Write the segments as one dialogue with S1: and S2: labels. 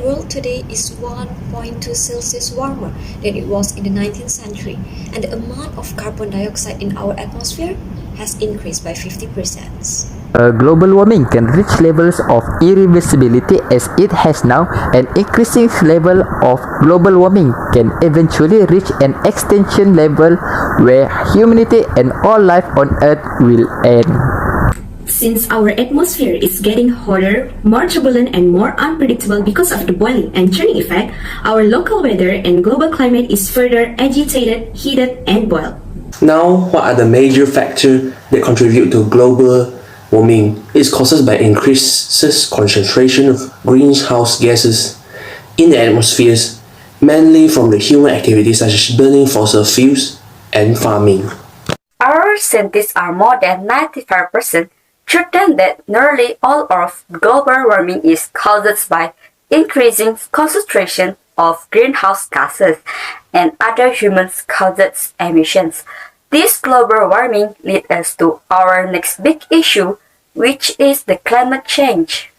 S1: world today is 1.2 Celsius warmer than it was in the 19th century, and the amount of carbon dioxide in our atmosphere has increased by 50%.
S2: Global warming can reach levels of irreversibility as it has now. An increasing level of global warming can eventually reach an extinction level where humanity and all life on Earth will end.
S3: Since our atmosphere is getting hotter, more turbulent and more unpredictable because of the boiling and churning effect, our local weather and global climate is further agitated, heated and boiled.
S4: Now, what are the major factors that contribute to global warming? It's caused by increased concentration of greenhouse gases in the atmospheres, mainly from the human activities such as burning fossil fuels and farming.
S5: Our scientists are more than 95% certain that nearly all of global warming is caused by increasing concentration of greenhouse gases and other human-caused emissions. This global warming leads us to our next big issue, which is the climate change.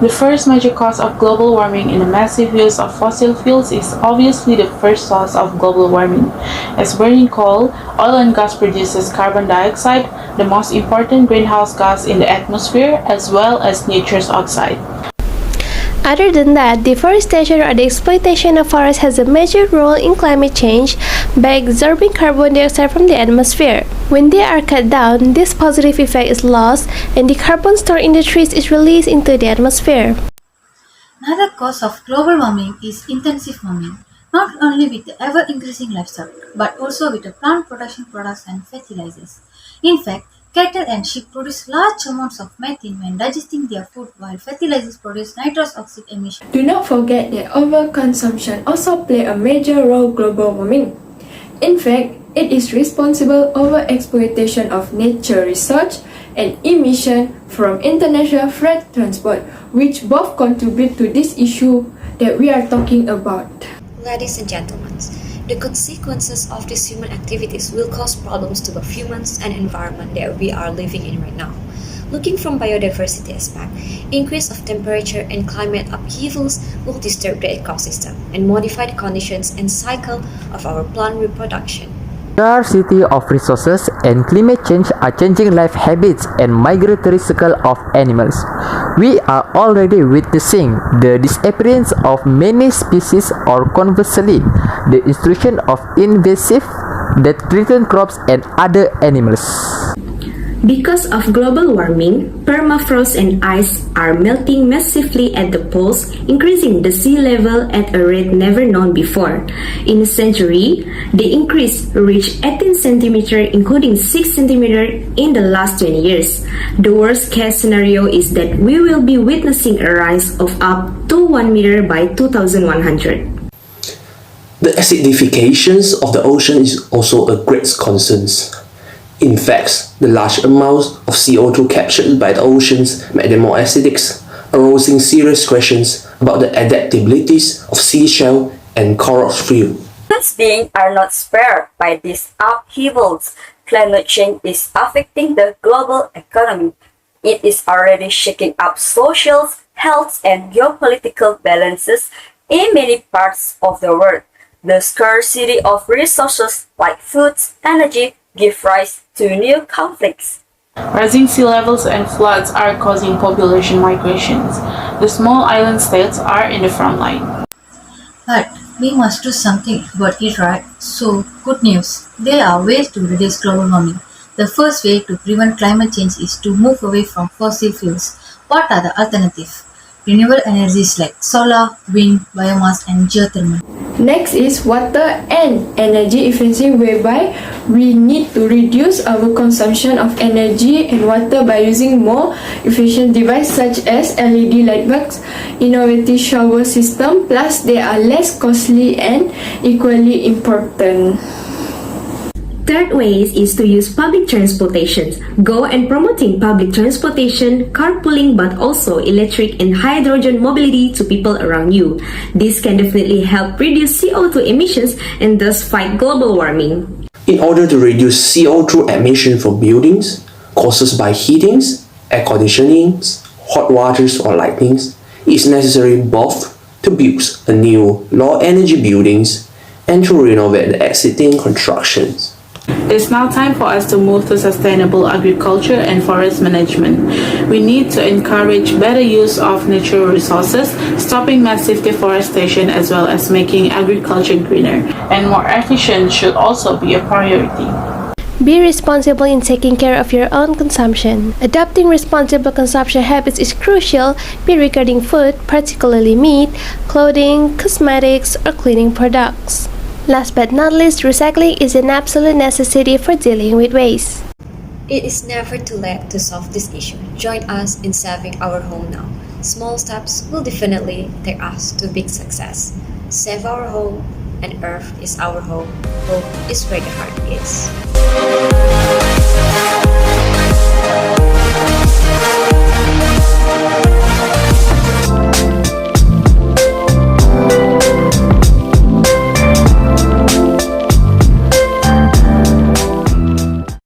S6: The first major cause of global warming in the massive use of fossil fuels is obviously the first source of global warming. As burning coal, oil and gas produces carbon dioxide, the most important greenhouse gas in the atmosphere, as well as nitrous oxide.
S7: Other than that, deforestation or the exploitation of forests has a major role in climate change by absorbing carbon dioxide from the atmosphere. When they are cut down, this positive effect is lost and the carbon stored in the trees is released into the atmosphere.
S8: Another cause of global warming is intensive farming, not only with the ever-increasing livestock, but also with the plant production products and fertilizers. In fact, cattle and sheep produce large amounts of methane when digesting their food, while fertilizers produce nitrous oxide emission.
S9: Do not forget that overconsumption also plays a major role in global warming. In fact, it is responsible overexploitation of nature resources and emission from international freight transport, which both contribute to this issue that we are talking about.
S1: Ladies and gentlemen, the consequences of these human activities will cause problems to both humans and environment that we are living in right now. Looking from biodiversity aspect, increase of temperature and climate upheavals will disturb the ecosystem and modify the conditions and cycle of our plant reproduction.
S2: Scarcity of resources and climate change are changing life habits and migratory cycle of animals. We are already witnessing the disappearance of many species, or conversely, the intrusion of invasive that threaten crops and other animals.
S3: Because of global warming, permafrost and ice are melting massively at the poles, increasing the sea level at a rate never known before. In a century, the increase reached 18 cm, including 6 cm in the last 20 years. The worst case scenario is that we will be witnessing a rise of up to 1 meter by 2100.
S4: The acidification of the ocean is also a great concern. In fact, the large amounts of CO2 captured by the oceans make them more acidic, arousing serious questions about the adaptabilities of seashell and coral reef.
S5: Human beings are not spared by these upheavals. Climate change is affecting the global economy. It is already shaking up social, health, and geopolitical balances in many parts of the world. The scarcity of resources like food, energy, give rise to new conflicts.
S6: Rising sea levels and floods are causing population migrations. The small island states are in the front line.
S8: But we must do something about it, right? So, good news. There are ways to reduce global warming. The first way to prevent climate change is to move away from fossil fuels. What are the alternatives? Renewable energies like solar, wind, biomass, and geothermal.
S9: Next is water and energy efficiency, whereby we need to reduce our consumption of energy and water by using more efficient devices such as LED light bulbs, innovative shower system, plus they are less costly and equally important.
S3: Third ways is to use public transportation. Go and promoting public transportation, carpooling, but also electric and hydrogen mobility to people around you. This can definitely help reduce CO2 emissions and thus fight global warming.
S4: In order to reduce CO2 emission from buildings caused by heatings, air conditionings, hot waters or lightnings, it is necessary both to build a new low energy buildings and to renovate the existing constructions.
S6: It's now time for us to move to sustainable agriculture and forest management. We need to encourage better use of natural resources, stopping massive deforestation as well as making agriculture greener. And more efficient should also be a priority.
S7: Be responsible in taking care of your own consumption. Adopting responsible consumption habits is crucial, be regarding food, particularly meat, clothing, cosmetics, or cleaning products. Last but not least, recycling is an absolute necessity for dealing with waste.
S1: It is never too late to solve this issue. Join us in saving our home now. Small steps will definitely take us to big success. Save our home, and Earth is our home. Home is where the heart is.